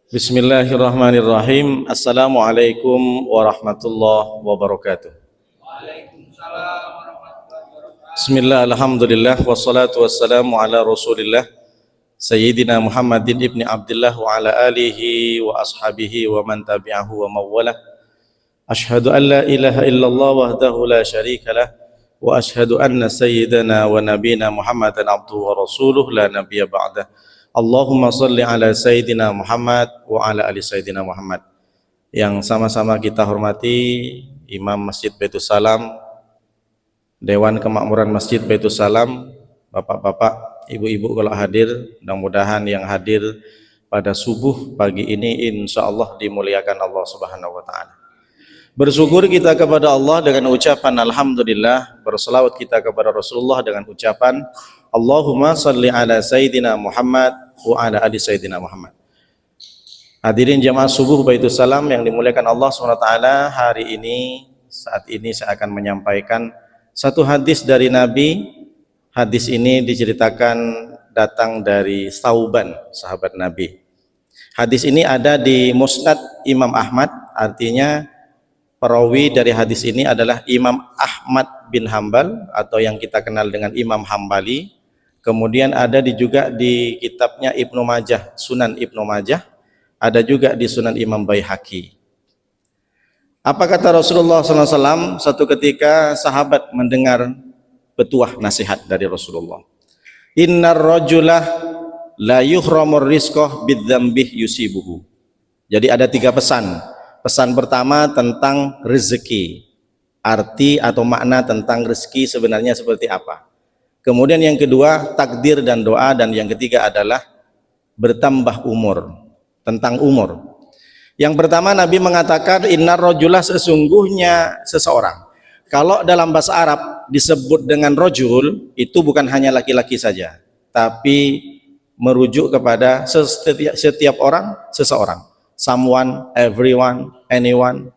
Bismillahirrahmanirrahim. Assalamualaikum warahmatullahi wabarakatuh. Waalaikumsalam warahmatullahi wabarakatuh. Bismillah, alhamdulillah, wassalatu wassalamu ala rasulillah Sayyidina Muhammadin ibni Abdullah wa ala alihi wa ashabihi wa man tabi'ahu wa mawwalah. Ashhadu an la ilaha illallah wahdahu la syarika lah wa ashhadu anna sayyidana wa nabina Muhammadan abduhu wa rasuluh la nabiyya ba'dah. Allahumma salli ala Sayyidina Muhammad wa ala ali Sayyidina Muhammad. Yang sama-sama kita hormati Imam Masjid Baitul Salam, Dewan Kemakmuran Masjid Baitul Salam, bapak-bapak, ibu-ibu kalau hadir, mudah-mudahan yang hadir pada subuh pagi ini insya Allah dimuliakan Allah Subhanahu wa Ta'ala. Bersyukur kita kepada Allah dengan ucapan Alhamdulillah, berselawat kita kepada Rasulullah dengan ucapan Allahumma salli ala Sayyidina Muhammad wa ala ali Sayyidina Muhammad. Hadirin jamaah subuh Baitul Salam yang dimuliakan Allah SWT, hari ini, saat ini saya akan menyampaikan satu hadis dari Nabi. Hadis ini diceritakan datang dari Thauban, sahabat Nabi. Hadis ini ada di Musnad Imam Ahmad, artinya perawi dari hadis ini adalah Imam Ahmad bin Hambal atau yang kita kenal dengan Imam Hambali. Kemudian ada juga di kitabnya Ibnu Majah, Sunan Ibnu Majah, ada juga di Sunan Imam Baihaqi. Apa kata Rasulullah SAW? Satu ketika sahabat mendengar petuah nasihat dari Rasulullah. Innar rajulah la yuhramur rizqah bidzambih yusibuhu. Jadi ada 3 pesan. Pesan pertama tentang rezeki, arti atau makna tentang rezeki sebenarnya seperti apa. Kemudian yang kedua takdir dan doa, dan yang ketiga adalah bertambah umur, tentang umur. Yang pertama Nabi mengatakan innar rajulah, sesungguhnya seseorang. Kalau dalam bahasa Arab disebut dengan rajul, itu bukan hanya laki-laki saja, tapi merujuk kepada setiap orang, seseorang. Someone, everyone, anyone,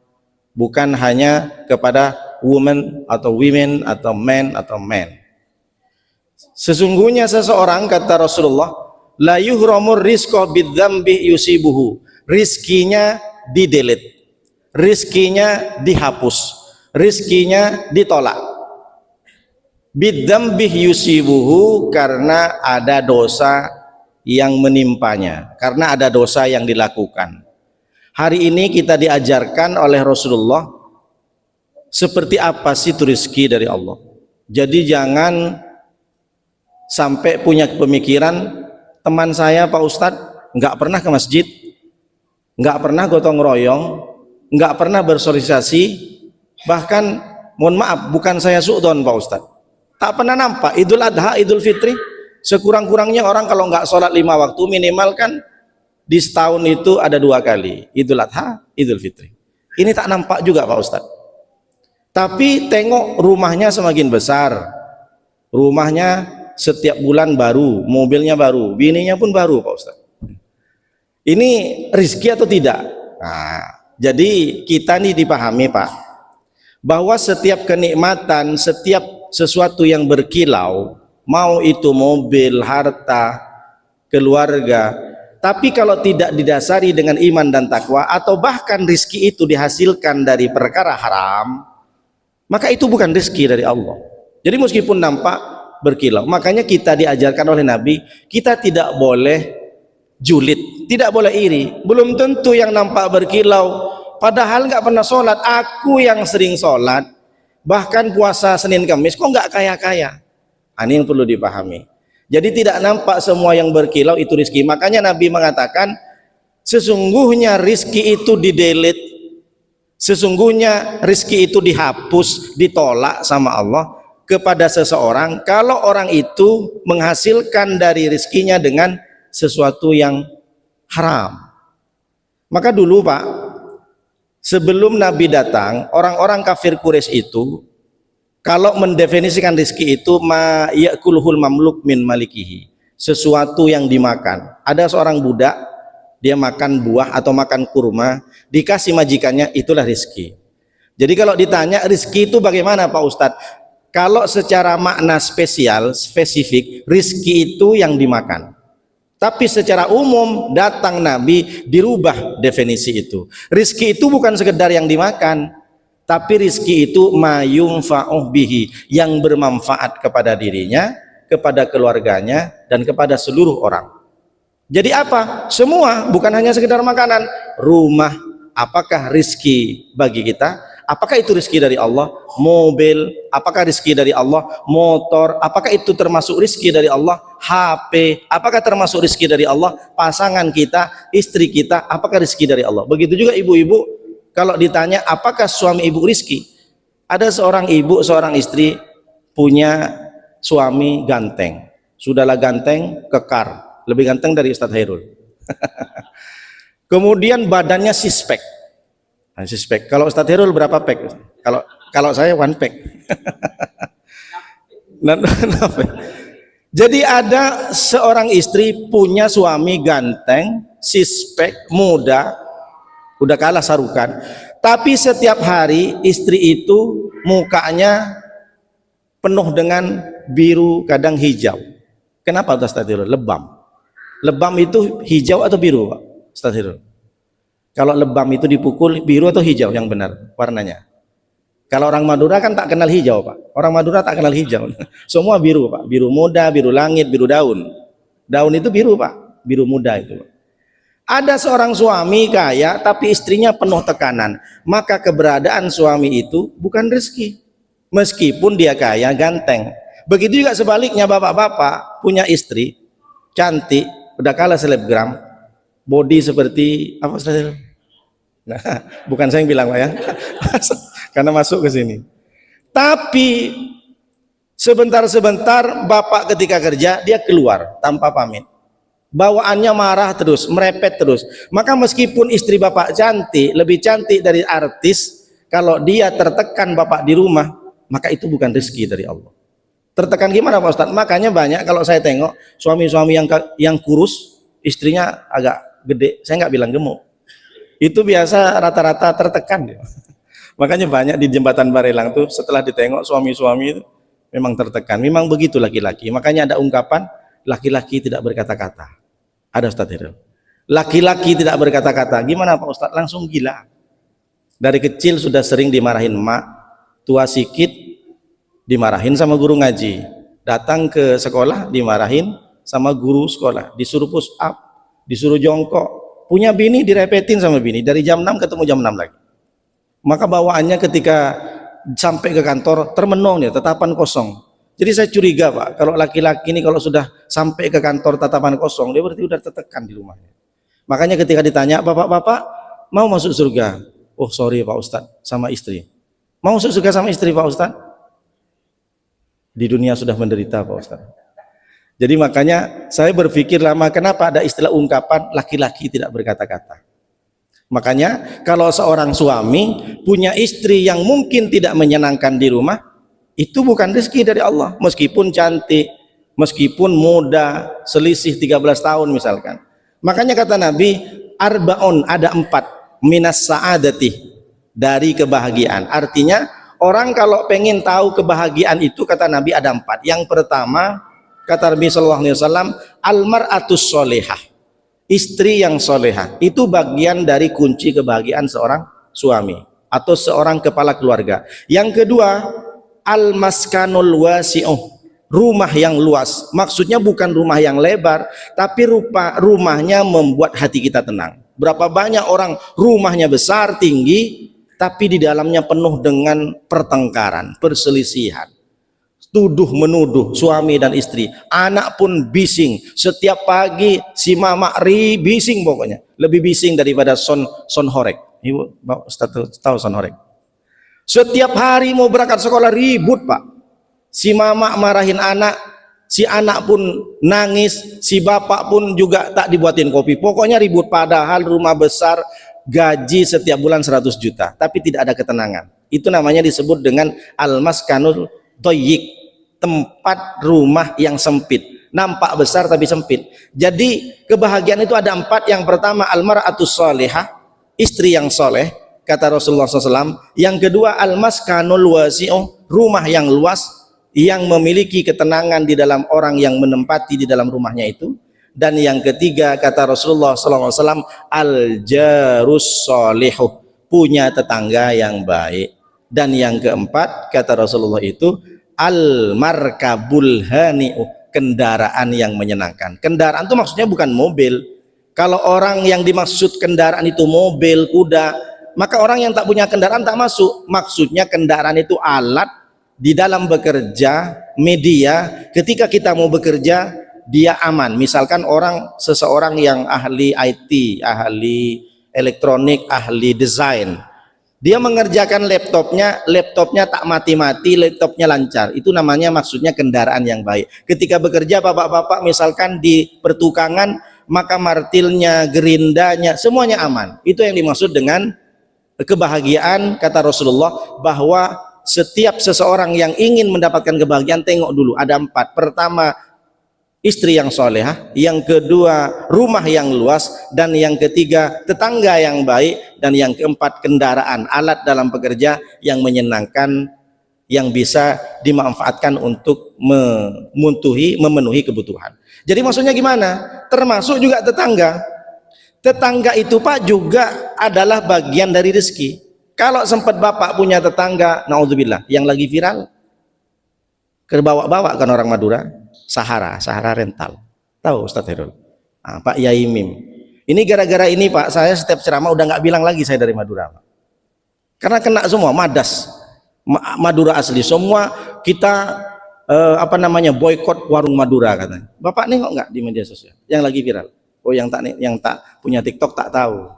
bukan hanya kepada woman atau women atau men atau men. Sesungguhnya seseorang, kata Rasulullah, la yuhramur rizqa bidzambi yusibuhu. Rizkinya didelete, rizkinya dihapus, rizkinya ditolak. Bidzambi yusibuhu, karena ada dosa yang menimpanya, karena ada dosa yang dilakukan. Hari ini kita diajarkan oleh Rasulullah seperti apa sih itu rezeki dari Allah. Jadi jangan sampai punya pemikiran, teman saya Pak Ustadz nggak pernah ke masjid, nggak pernah gotong royong, nggak pernah bersosialisasi, bahkan mohon maaf bukan saya suudon Pak Ustadz, tak pernah nampak Idul Adha, Idul Fitri. Sekurang-kurangnya orang kalau nggak sholat 5 waktu minimal kan di setahun itu ada 2 kali, Idul Adha, Idul Fitri. Ini tak nampak juga Pak Ustadz. Tapi tengok rumahnya semakin besar, rumahnya setiap bulan baru, mobilnya baru, bininya pun baru Pak Ustadz. Ini rezeki atau tidak? Nah, jadi kita nih dipahami Pak, bahwa setiap kenikmatan, setiap sesuatu yang berkilau, mau itu mobil, harta, keluarga, tapi kalau tidak didasari dengan iman dan takwa, atau bahkan rezeki itu dihasilkan dari perkara haram, maka itu bukan rezeki dari Allah. Jadi meskipun nampak berkilau, makanya kita diajarkan oleh Nabi, kita tidak boleh julid, tidak boleh iri. Belum tentu yang nampak berkilau padahal nggak pernah sholat. Aku yang sering sholat, bahkan puasa Senin Kamis, kok nggak kaya-kaya. Ini yang perlu dipahami. Jadi tidak nampak semua yang berkilau itu rizki. Makanya Nabi mengatakan sesungguhnya rizki itu didelete, sesungguhnya rizki itu dihapus, ditolak sama Allah kepada seseorang kalau orang itu menghasilkan dari rizkinya dengan sesuatu yang haram. Maka dulu Pak, sebelum Nabi datang, orang-orang kafir Quraisy itu kalau mendefinisikan rizki itu ma ya'kuluhul mamluk min malikihi, sesuatu yang dimakan. Ada seorang budak, dia makan buah atau makan kurma, dikasih majikannya, itulah rizki. Jadi kalau ditanya rizki itu bagaimana Pak Ustadz? Kalau secara makna spesial, spesifik, rizki itu yang dimakan. Tapi secara umum datang Nabi dirubah definisi itu. Rizki itu bukan sekedar yang dimakan, tapi rizki itu mayunfa'uh bihi, yang bermanfaat kepada dirinya, kepada keluarganya, dan kepada seluruh orang. Jadi apa? Semua, bukan hanya sekedar makanan. Rumah, apakah rizki bagi kita? Apakah itu rizki dari Allah? Mobil, apakah rizki dari Allah? Motor, apakah itu termasuk rizki dari Allah? HP, apakah termasuk rizki dari Allah? Pasangan kita, istri kita, apakah rizki dari Allah? Begitu juga ibu-ibu, kalau ditanya apakah suami ibu rizki? Ada seorang ibu, seorang istri punya suami ganteng. Sudahlah ganteng, kekar. Lebih ganteng dari Ustadz Hairul. Kemudian badannya six-pack. Six-pack. Kalau Ustadz Hairul berapa pack? Kalau saya one pack. Jadi ada seorang istri punya suami ganteng, six-pack, muda, udah kalah sarukan. Tapi setiap hari istri itu mukanya penuh dengan biru, kadang hijau. Kenapa Ustadz Hairul? Lebam. Lebam itu hijau atau biru, Pak Ustadz Hairul? Kalau lebam itu dipukul, biru atau hijau yang benar warnanya? Kalau orang Madura kan tak kenal hijau, Pak. Orang Madura tak kenal hijau. Semua biru, Pak. Biru muda, biru langit, biru daun. Daun itu biru, Pak. Biru muda itu. Ada seorang suami kaya, tapi istrinya penuh tekanan. Maka keberadaan suami itu bukan rezeki. Meskipun dia kaya, ganteng. Begitu juga sebaliknya, bapak-bapak punya istri cantik, udah kalah selebgram, body seperti apa saudara? Nah, bukan saya yang bilang, Pak ya. Karena masuk ke sini. Tapi sebentar-sebentar bapak ketika kerja dia keluar tanpa pamit. Bawaannya marah terus, merepet terus. Maka meskipun istri bapak cantik, lebih cantik dari artis, kalau dia tertekan bapak di rumah, maka itu bukan rezeki dari Allah. Tertekan gimana Pak Ustadz? Makanya banyak kalau saya tengok suami-suami yang kurus, istrinya agak gede. Saya nggak bilang gemuk. Itu biasa rata-rata tertekan dia. Makanya banyak di jembatan Barelang tuh setelah ditengok suami-suami itu memang tertekan. Memang begitu laki-laki. Makanya ada ungkapan laki-laki tidak berkata-kata. Ada Ustadz Hairul. Laki-laki tidak berkata-kata. Gimana Pak Ustadz? Langsung gila. Dari kecil sudah sering dimarahin emak, tua sikit dimarahin sama guru ngaji, datang ke sekolah dimarahin sama guru sekolah, disuruh push up, disuruh jongkok, punya bini direpetin sama bini, dari jam 6 ketemu jam 6 lagi. Maka bawaannya ketika sampai ke kantor termenung ya, tatapan kosong. Jadi saya curiga Pak, kalau laki-laki ini kalau sudah sampai ke kantor tatapan kosong, dia berarti udah tertekan di rumahnya. Makanya ketika ditanya, bapak-bapak mau masuk surga? Oh sorry Pak Ustadz, sama istri. Mau masuk surga sama istri Pak Ustadz? Di dunia sudah menderita Pak Ustaz. Jadi makanya saya berpikir lama, kenapa ada istilah ungkapan laki-laki tidak berkata-kata. Makanya kalau seorang suami punya istri yang mungkin tidak menyenangkan di rumah, itu bukan rezeki dari Allah. Meskipun cantik, meskipun muda, selisih 13 tahun misalkan. Makanya kata Nabi, arbaun, ada 4 minas sa'adati, dari kebahagiaan. Artinya orang kalau pengen tahu kebahagiaan itu, kata Nabi, ada 4. Yang pertama, kata Nabi SAW, almar'atus solehah, istri yang solehah. Itu bagian dari kunci kebahagiaan seorang suami atau seorang kepala keluarga. Yang kedua, almaskanul wasi'uh, rumah yang luas. Maksudnya bukan rumah yang lebar, tapi rumahnya membuat hati kita tenang. Berapa banyak orang rumahnya besar, tinggi, tapi di dalamnya penuh dengan pertengkaran, perselisihan, tuduh menuduh suami dan istri. Anak pun bising, setiap pagi si mama bising, pokoknya lebih bising daripada son horek. Ibu tahu son horek? Setiap hari mau berangkat sekolah ribut Pak. Si mama marahin anak, si anak pun nangis, si bapak pun juga tak dibuatin kopi. Pokoknya ribut, padahal rumah besar, gaji setiap bulan 100 juta, tapi tidak ada ketenangan. Itu namanya disebut dengan almaskanul doyik, tempat rumah yang sempit, nampak besar tapi sempit. Jadi kebahagiaan itu ada 4. Yang pertama, almar'atus solehah, istri yang soleh, kata Rasulullah SAW. Yang kedua, almaskanul wasi'uh, rumah yang luas, yang memiliki ketenangan di dalam orang yang menempati di dalam rumahnya itu. Dan yang ketiga kata Rasulullah SAW, al-jarus solihu, punya tetangga yang baik. Dan yang keempat kata Rasulullah itu al-markabul hani'u, kendaraan yang menyenangkan. Kendaraan itu maksudnya bukan mobil. Kalau orang yang dimaksud kendaraan itu mobil, kuda, maka orang yang tak punya kendaraan tak masuk. Maksudnya kendaraan itu alat di dalam bekerja, media. Ketika kita mau bekerja, dia aman. Misalkan seseorang yang ahli IT, ahli elektronik, ahli desain, dia mengerjakan laptopnya tak mati-mati, laptopnya lancar. Itu namanya maksudnya kendaraan yang baik. Ketika bekerja bapak-bapak misalkan di pertukangan, maka martilnya, gerindanya, semuanya aman. Itu yang dimaksud dengan kebahagiaan. Kata Rasulullah bahwa setiap seseorang yang ingin mendapatkan kebahagiaan, tengok dulu ada 4. Pertama, istri yang solehah, yang kedua rumah yang luas, dan yang ketiga tetangga yang baik, dan yang keempat kendaraan, alat dalam bekerja yang menyenangkan, yang bisa dimanfaatkan untuk memenuhi kebutuhan. Jadi maksudnya gimana? Termasuk juga tetangga. Tetangga itu Pak juga adalah bagian dari rezeki. Kalau sempat Bapak punya tetangga, naudzubillah, yang lagi viral, kebawa-bawa kan orang Madura, Sahara rental. Tahu Ustadz Herul? Pak Yai Mim. Ini gara-gara ini Pak, saya setiap ceramah udah nggak bilang lagi saya dari Madura, Pak. Karena kena semua, madas. Madura asli semua kita boikot warung Madura katanya. Bapak nengok nggak di media sosial yang lagi viral? Oh, yang tak punya TikTok tak tahu.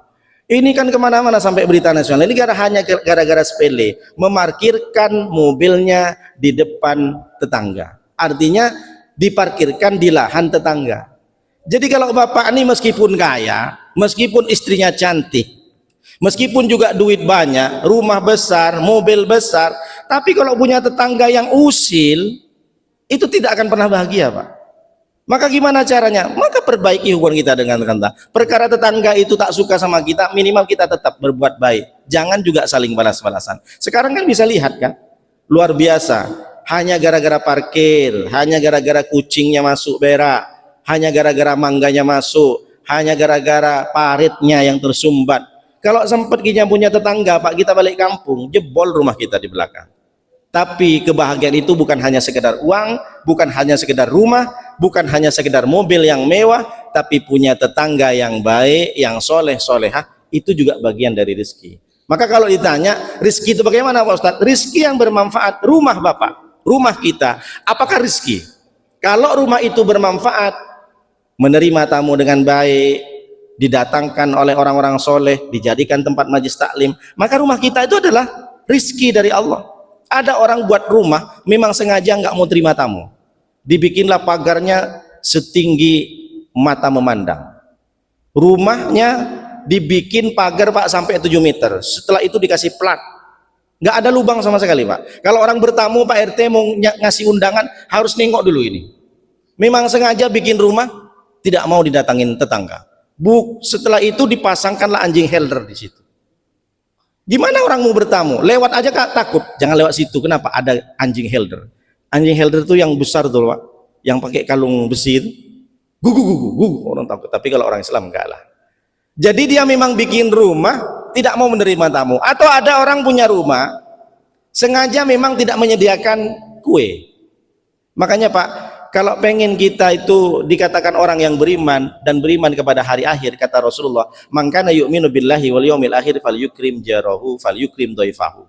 Ini kan kemana-mana sampai berita nasional. Ini hanya gara-gara sepele, memarkirkan mobilnya di depan tetangga. Artinya diparkirkan di lahan tetangga. Jadi kalau bapak ini meskipun kaya, meskipun istrinya cantik, meskipun juga duit banyak, rumah besar, mobil besar, tapi kalau punya tetangga yang usil, itu tidak akan pernah bahagia, Pak. Maka gimana caranya? Maka perbaiki hubungan kita dengan tetangga. Perkara tetangga itu tak suka sama kita, minimal kita tetap berbuat baik. Jangan juga saling balas-balasan. Sekarang kan bisa lihat kan, luar biasa. Hanya gara-gara parkir, hanya gara-gara kucingnya masuk berak, hanya gara-gara mangganya masuk, hanya gara-gara paritnya yang tersumbat. Kalau sempat kita punya tetangga, Pak, kita balik kampung, jebol rumah kita di belakang. Tapi kebahagiaan itu bukan hanya sekedar uang, bukan hanya sekedar rumah, bukan hanya sekedar mobil yang mewah, tapi punya tetangga yang baik, yang soleh-solehah, itu juga bagian dari rezeki. Maka kalau ditanya, rezeki itu bagaimana Pak Ustadz? Rezeki yang bermanfaat, rumah Bapak, rumah kita, apakah rezeki? Kalau rumah itu bermanfaat, menerima tamu dengan baik, didatangkan oleh orang-orang soleh, dijadikan tempat majlis taklim, maka rumah kita itu adalah rezeki dari Allah. Ada orang buat rumah memang sengaja nggak mau terima tamu, dibikinlah pagarnya setinggi mata memandang, rumahnya dibikin pagar Pak sampai 7 meter, setelah itu dikasih plat, nggak ada lubang sama sekali Pak. Kalau orang bertamu Pak RT mau ngasih undangan harus nengok dulu ini, memang sengaja bikin rumah tidak mau didatangin tetangga. Setelah itu dipasangkanlah anjing helder di situ. Gimana orang mau bertamu? Lewat aja Kak takut, jangan lewat situ. Kenapa? Ada anjing helder. Anjing helder itu yang besar tuh Pak, yang pakai kalung besi itu. Gugu orang takut. Tapi kalau orang Islam enggak lah. Jadi dia memang bikin rumah tidak mau menerima tamu. Atau ada orang punya rumah sengaja memang tidak menyediakan kue. Makanya Pak, kalau pengen kita itu dikatakan orang yang beriman dan beriman kepada hari akhir, kata Rasulullah, man kana yu'minu billahi wal yaumil akhir falyukrim jarahu falyukrim dhaifahu.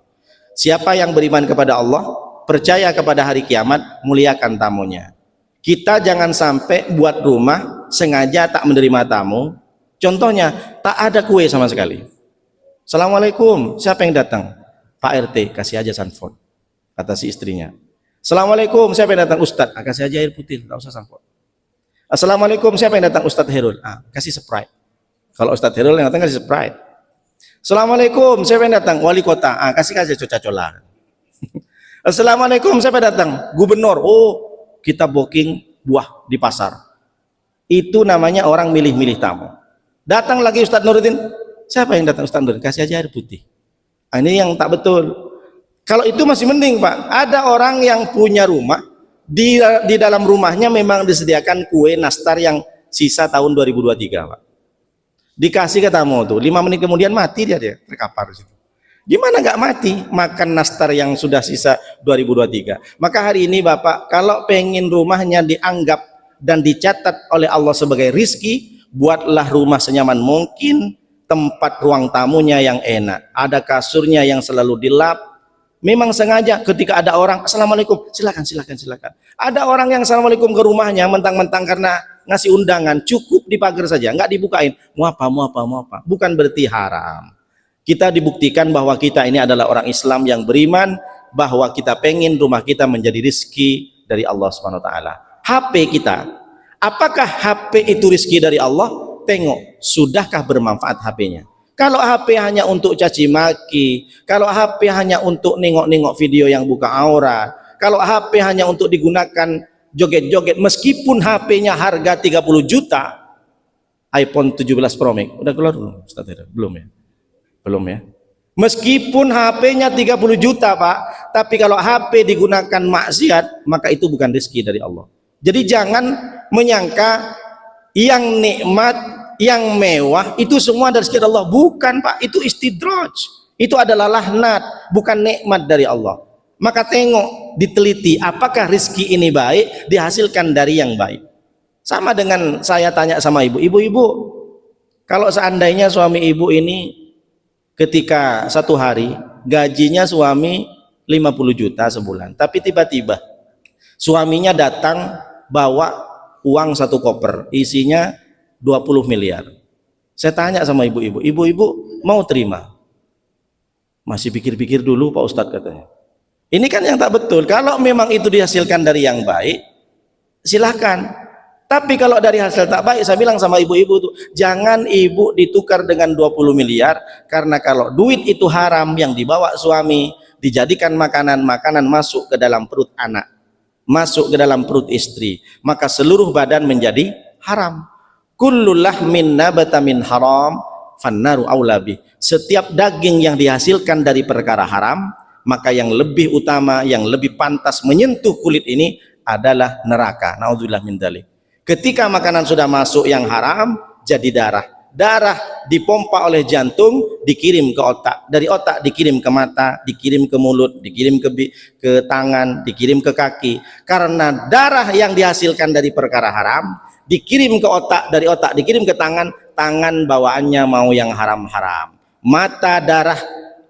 Siapa yang beriman kepada Allah, percaya kepada hari kiamat, muliakan tamunya. Kita jangan sampai buat rumah sengaja tak menerima tamu. Contohnya, tak ada kue sama sekali. Assalamualaikum, siapa yang datang? Pak RT, kasih aja sanford, kata si istrinya. Assalamualaikum, siapa yang datang? Ustadz, kasih aja air putih, tak usah sanford. Assalamualaikum, siapa yang datang? Ustadz Herul, kasih Sprite. Kalau Ustadz Herul yang datang kasih Sprite. Assalamualaikum, siapa yang datang? Wali kota, kasih coca-cola. Assalamualaikum, siapa yang datang? Gubernur. Oh, kita booking buah di pasar. Itu namanya orang milih-milih tamu. Datang lagi Ustadz Nuruddin, siapa yang datang? Ustadz Nuruddin, kasih aja air putih. Ini yang tak betul. Kalau itu masih mending Pak. Ada orang yang punya rumah, di dalam rumahnya memang disediakan kue nastar yang sisa tahun 2023, Pak. Dikasih ke tamu tuh, 5 menit kemudian mati dia terkapar di situ. Gimana nggak mati makan nastar yang sudah sisa 2023? Maka hari ini Bapak, kalau pengen rumahnya dianggap dan dicatat oleh Allah sebagai rizki, buatlah rumah senyaman mungkin, tempat ruang tamunya yang enak, ada kasurnya yang selalu dilap. Memang sengaja ketika ada orang, assalamualaikum, silakan. Ada orang yang assalamualaikum ke rumahnya mentang-mentang karena ngasih undangan, cukup di pagar saja, nggak dibukain. Mau apa? Bukan berarti haram. Kita dibuktikan bahwa kita ini adalah orang Islam yang beriman, bahwa kita pengen rumah kita menjadi rizki dari Allah SWT. HP kita, apakah HP itu rizki dari Allah? Tengok, sudahkah bermanfaat HP-nya? Kalau HP hanya untuk caci maki, kalau HP hanya untuk nengok-nengok video yang buka aurat, kalau HP hanya untuk digunakan joget-joget, meskipun HP-nya harga 30 juta, iPhone 17 Pro Max, udah keluar belum? Belum ya? Meskipun HP-nya 30 juta Pak, tapi kalau HP digunakan maksiat, maka itu bukan rezeki dari Allah. Jadi jangan menyangka yang nikmat, yang mewah itu semua dari rezeki Allah. Bukan Pak, itu istidraj. Itu adalah laknat, bukan nikmat dari Allah. Maka tengok, diteliti apakah rezeki ini baik, dihasilkan dari yang baik. Sama dengan saya tanya sama ibu, kalau seandainya suami ibu ini ketika satu hari gajinya suami 50 juta sebulan, tapi tiba-tiba suaminya datang bawa uang 1 koper isinya 20 miliar. Saya tanya sama ibu-ibu mau terima? Masih pikir-pikir dulu Pak Ustadz katanya. Ini kan yang tak betul. Kalau memang itu dihasilkan dari yang baik, silahkan. Tapi kalau dari hasil tak baik, saya bilang sama ibu-ibu tuh, jangan ibu ditukar dengan 20 miliar, karena kalau duit itu haram yang dibawa suami, dijadikan makanan masuk ke dalam perut anak, masuk ke dalam perut istri, maka seluruh badan menjadi haram. Kullu lahmin nabata min haram fannaru aulabi. Setiap daging yang dihasilkan dari perkara haram, maka yang lebih utama, yang lebih pantas menyentuh kulit ini adalah neraka. Naudzubillah min dzalik. Ketika makanan sudah masuk yang haram, jadi darah dipompa oleh jantung, dikirim ke otak, dari otak dikirim ke mata, dikirim ke mulut, dikirim ke tangan, dikirim ke kaki. Karena darah yang dihasilkan dari perkara haram dikirim ke otak, dari otak dikirim ke tangan, tangan bawaannya mau yang haram-haram. Mata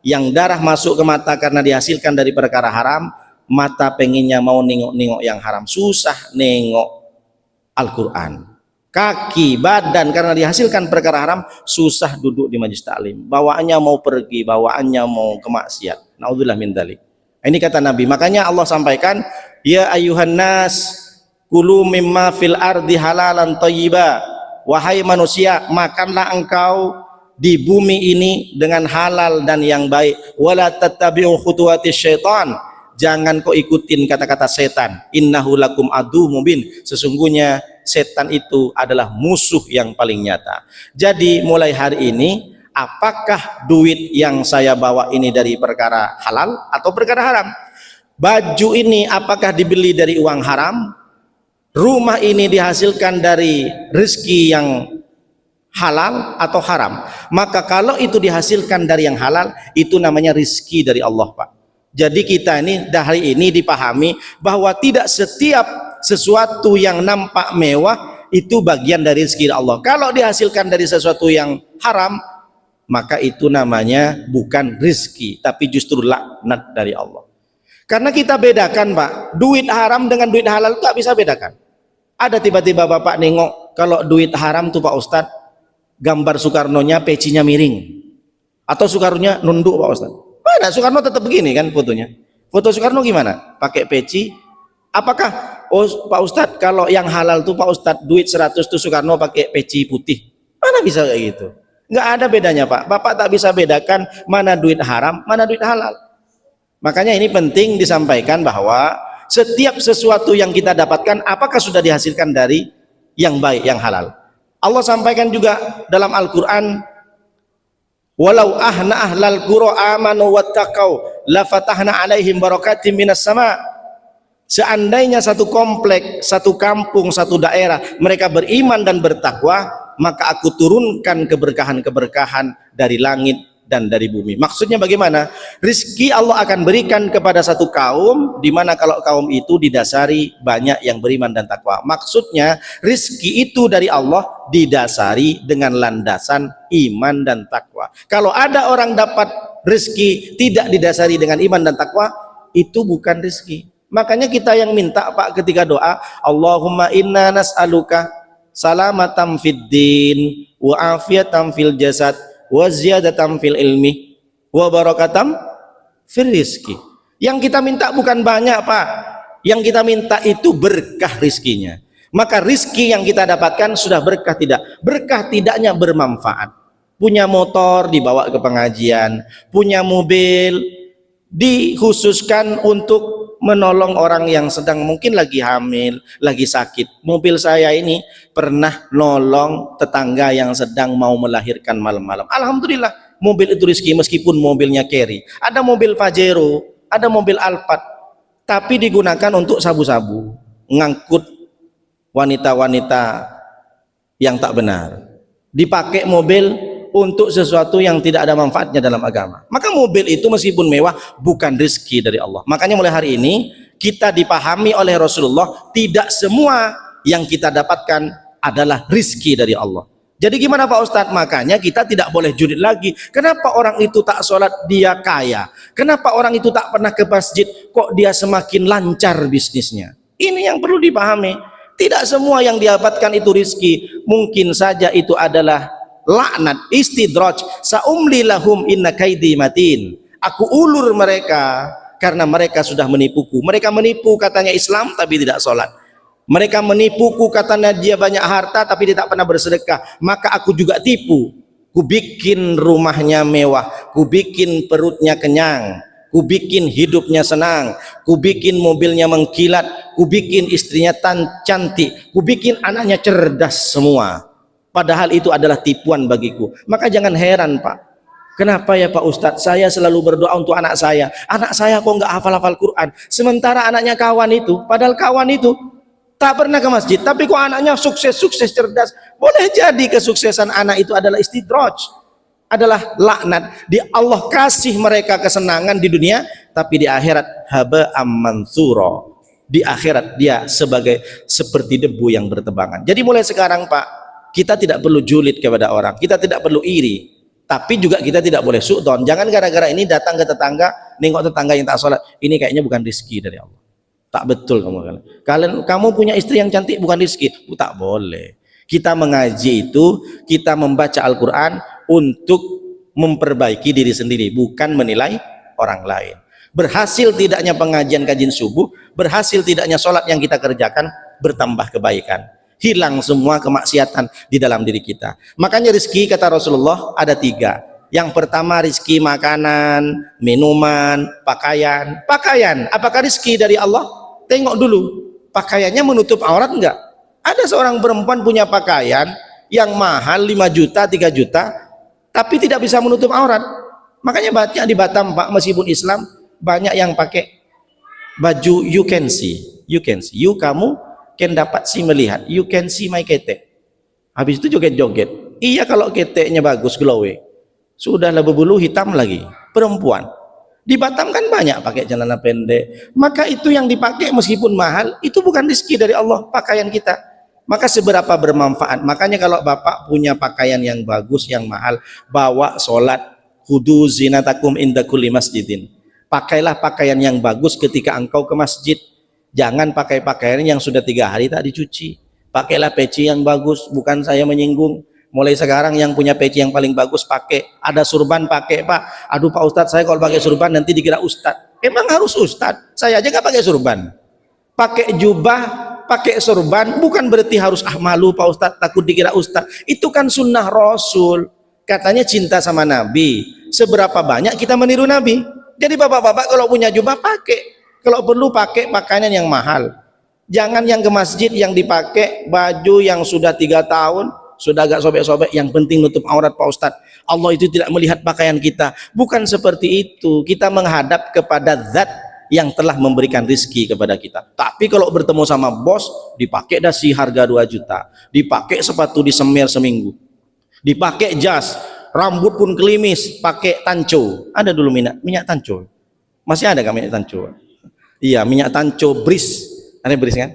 yang darah masuk ke mata karena dihasilkan dari perkara haram, mata pengennya mau nengok-nengok yang haram, susah nengok Al-Quran. Kaki, badan karena dihasilkan perkara haram, susah duduk di majlis taklim, bawaannya mau pergi, bawaannya mau ke maksiat. Naudzubillah min dzalik. Ini kata Nabi. Makanya Allah sampaikan, ya ayuhan nas kulu mimma fil ardi halalan thayyiba. Wahai manusia, makanlah engkau di bumi ini dengan halal dan yang baik. Wala tattabi'u khutuwatis syaitan. Jangan kau ikutin kata-kata setan. Innahu lakum adu mubin. Sesungguhnya setan itu adalah musuh yang paling nyata. Jadi mulai hari ini, apakah duit yang saya bawa ini dari perkara halal atau perkara haram? Baju ini apakah dibeli dari uang haram? Rumah ini dihasilkan dari rezeki yang halal atau haram? Maka kalau itu dihasilkan dari yang halal, itu namanya rezeki dari Allah Pak. Jadi kita ini dari ini dipahami bahwa tidak setiap sesuatu yang nampak mewah itu bagian dari rezeki Allah. Kalau dihasilkan dari sesuatu yang haram, maka itu namanya bukan rezeki, tapi justru laknat dari Allah. Karena kita bedakan Pak, duit haram dengan duit halal nggak bisa bedakan. Ada tiba-tiba Bapak nengok, kalau duit haram tuh Pak Ustadz, gambar Soekarno-nya pecinya miring, atau Soekarno-nya nunduk Pak Ustadz. Mana Soekarno tetap begini kan fotonya. Foto Soekarno gimana? Pakai peci. Apakah Pak Ustadz kalau yang halal tuh Pak Ustadz duit 100 tuh Soekarno pakai peci putih? Mana bisa kayak gitu? Nggak ada bedanya Pak. Bapak tak bisa bedakan mana duit haram, mana duit halal. Makanya ini penting disampaikan bahwa setiap sesuatu yang kita dapatkan apakah sudah dihasilkan dari yang baik, yang halal. Allah sampaikan juga dalam Al-Quran, walau ahna ahlal qura amanu wattaqau la fatahna alaihim barakatim minas sama. Seandainya satu komplek, satu kampung, satu daerah mereka beriman dan bertakwa, maka aku turunkan keberkahan-keberkahan dari langit dan dari bumi. Maksudnya bagaimana? Rizki Allah akan berikan kepada satu kaum, di mana kalau kaum itu didasari banyak yang beriman dan takwa. Maksudnya rizki itu dari Allah didasari dengan landasan iman dan takwa. Kalau ada orang dapat rizki tidak didasari dengan iman dan takwa, itu bukan rizki. Makanya kita yang minta Pak ketika doa, Allahumma inna nas'aluka salamatan fid din wa afiatan fil jasad wa ziyadatan fil ilmi wa barakatam fil rizki. Yang kita minta bukan banyak Pak, yang kita minta itu berkah rizkinya. Maka rizki yang kita dapatkan sudah berkah tidak? Berkah tidaknya bermanfaat. Punya motor dibawa ke pengajian, punya mobil dikhususkan untuk menolong orang yang sedang mungkin lagi hamil, lagi sakit. Mobil saya ini pernah nolong tetangga yang sedang mau melahirkan malam-malam. Alhamdulillah, mobil itu rezeki meskipun mobilnya carry. Ada mobil Pajero, ada mobil Alphard, tapi digunakan untuk sabu-sabu, ngangkut wanita-wanita yang tak benar. Dipakai mobil untuk sesuatu yang tidak ada manfaatnya dalam agama. Maka mobil itu meskipun mewah bukan rezeki dari Allah. Makanya mulai hari ini kita dipahami oleh Rasulullah, tidak semua yang kita dapatkan adalah rezeki dari Allah. Jadi gimana Pak Ustadz? Makanya kita tidak boleh julid lagi. Kenapa orang itu tak sholat dia kaya? Kenapa orang itu tak pernah ke masjid kok dia semakin lancar bisnisnya? Ini yang perlu dipahami. Tidak semua yang didapatkan itu rezeki. Mungkin saja itu adalah laknat, istidraj. Saumli lahum inna kaidi matin. Aku ulur mereka karena mereka sudah menipuku. Mereka menipu katanya Islam tapi tidak sholat. Mereka menipuku katanya dia banyak harta tapi dia tak pernah bersedekah. Maka aku juga tipu. Ku bikin rumahnya mewah, ku bikin perutnya kenyang, ku bikin hidupnya senang, ku bikin mobilnya mengkilat, ku bikin istrinya cantik, ku bikin anaknya cerdas semua. Padahal itu adalah tipuan bagiku. Maka jangan heran Pak, kenapa ya Pak Ustadz saya selalu berdoa untuk anak saya kok nggak hafal-hafal Quran, sementara anaknya kawan itu, padahal kawan itu tak pernah ke masjid, tapi kok anaknya sukses, cerdas. Boleh jadi kesuksesan anak itu adalah istidraj, adalah laknat. Di Allah kasih mereka kesenangan di dunia, tapi di akhirat haba'am mansura. Di akhirat dia seperti debu yang bertebangan. Jadi mulai sekarang Pak, kita tidak perlu julid kepada orang, kita tidak perlu iri, tapi juga kita tidak boleh su'don. Jangan gara-gara ini datang ke tetangga, nengok tetangga yang tak sholat, ini kayaknya bukan rezeki dari Allah. Tak betul kamu punya istri yang cantik bukan rezeki, tak boleh. Kita mengaji itu, kita membaca Al-Quran untuk memperbaiki diri sendiri, bukan menilai orang lain. Berhasil tidaknya pengajian kajian subuh, berhasil tidaknya sholat yang kita kerjakan, bertambah kebaikan, hilang semua kemaksiatan di dalam diri kita. Makanya rezeki kata Rasulullah ada 3. Yang pertama rezeki makanan, minuman, pakaian. Pakaian, apakah rezeki dari Allah? Tengok dulu, pakaiannya menutup aurat enggak? Ada seorang perempuan punya pakaian yang mahal 5 juta, 3 juta, tapi tidak bisa menutup aurat. Makanya banyak di Batam Pak, meskipun Islam, banyak yang pakai baju you can see, you kamu can dapat si melihat, you can see my ketek. Habis itu joget-joget. Iya kalau keteknya bagus, glowing, sudahlah berbulu hitam lagi. Perempuan di Batam kan banyak pakai celana pendek. Maka itu yang dipakai meskipun mahal, itu bukan rezeki dari Allah pakaian kita. Maka seberapa bermanfaat. Makanya kalau Bapak punya pakaian yang bagus, yang mahal, bawa sholat, khudu zinatakum inda kulli masjidin. Pakailah pakaian yang bagus ketika engkau ke masjid. Jangan pakai pakaian yang sudah 3 hari tak dicuci. Pakailah peci yang bagus, bukan saya menyinggung. Mulai sekarang yang punya peci yang paling bagus pakai. Ada surban pakai Pak. Aduh Pak Ustadz, saya kalau pakai surban nanti dikira Ustadz. Emang harus Ustadz? Saya aja nggak pakai surban. Pakai jubah, pakai surban, bukan berarti harus malu Pak Ustadz, takut dikira Ustadz. Itu kan sunnah Rasul. Katanya cinta sama Nabi. Seberapa banyak kita meniru Nabi. Jadi bapak-bapak kalau punya jubah pakai. Kalau perlu pakai pakaian yang mahal. Jangan yang ke masjid yang dipakai baju yang sudah 3 tahun, sudah agak sobek-sobek, yang penting nutup aurat Pak Ustadz. Allah itu tidak melihat pakaian kita. Bukan seperti itu. Kita menghadap kepada zat yang telah memberikan rizki kepada kita. Tapi kalau bertemu sama bos, dipakai dasi harga 2 juta, dipakai sepatu disemir seminggu, dipakai jas, rambut pun kelimis, pakai tanco. Ada dulu minyak tanco. Masih ada kan minyak tanco? Iya, minyak tanco bris. Ada bris kan?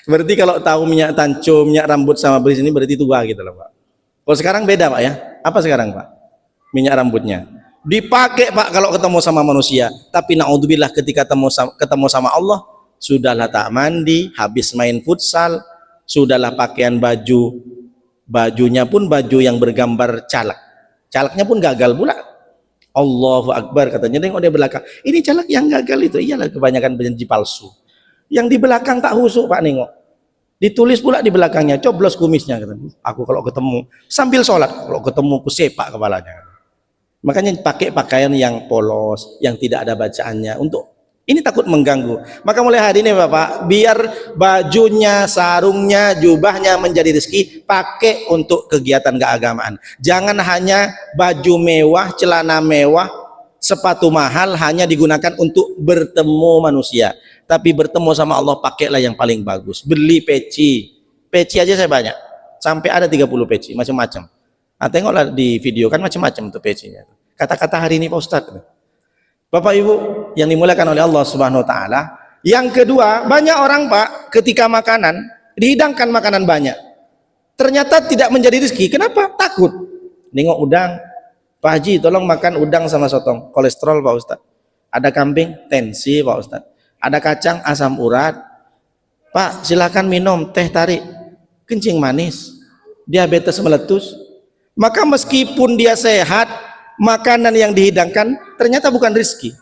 Berarti kalau tahu minyak tanco, minyak rambut sama bris ini berarti tua gitu loh, Pak. Kalau sekarang beda, Pak ya. Apa sekarang, Pak? Minyak rambutnya dipakai, Pak, kalau ketemu sama manusia. Tapi naudzubillah ketika ketemu sama Allah, sudahlah tak mandi, habis main futsal, sudahlah pakaian bajunya pun baju yang bergambar calak, calaknya pun gagal pula. Allahu Akbar katanya, nengok dia belakang, ini calak yang gagal itu. Iyalah, kebanyakan janji palsu. Yang di belakang tak husuk, Pak, nengok ditulis pula di belakangnya, coblos kumisnya katanya. Aku kalau ketemu sambil sholat, kalau ketemu ku sepak kepalanya. Makanya pakai pakaian yang polos, yang tidak ada bacaannya, untuk ini takut mengganggu. Maka mulai hari ini Bapak, biar bajunya, sarungnya, jubahnya menjadi rezeki, pakai untuk kegiatan keagamaan. Jangan hanya baju mewah, celana mewah, sepatu mahal hanya digunakan untuk bertemu manusia. Tapi bertemu sama Allah, pakailah yang paling bagus. Beli peci aja saya banyak, sampai ada 30 peci, macam-macam. Nah, tengoklah di video kan macam-macam tuh pecinya. Kata-kata hari ini Pak Ustadz. Bapak Ibu yang dimuliakan oleh Allah Subhanahu wa taala. Yang kedua, banyak orang, Pak, ketika makanan dihidangkan makanan banyak, ternyata tidak menjadi rezeki. Kenapa? Takut. Nengok udang, Pak Haji tolong makan udang sama sotong, kolesterol Pak Ustadz. Ada kambing, tensi Pak Ustadz. Ada kacang, asam urat. Pak, silakan minum teh tarik, kencing manis, diabetes meletus. Maka meskipun dia sehat, makanan yang dihidangkan ternyata bukan rezeki.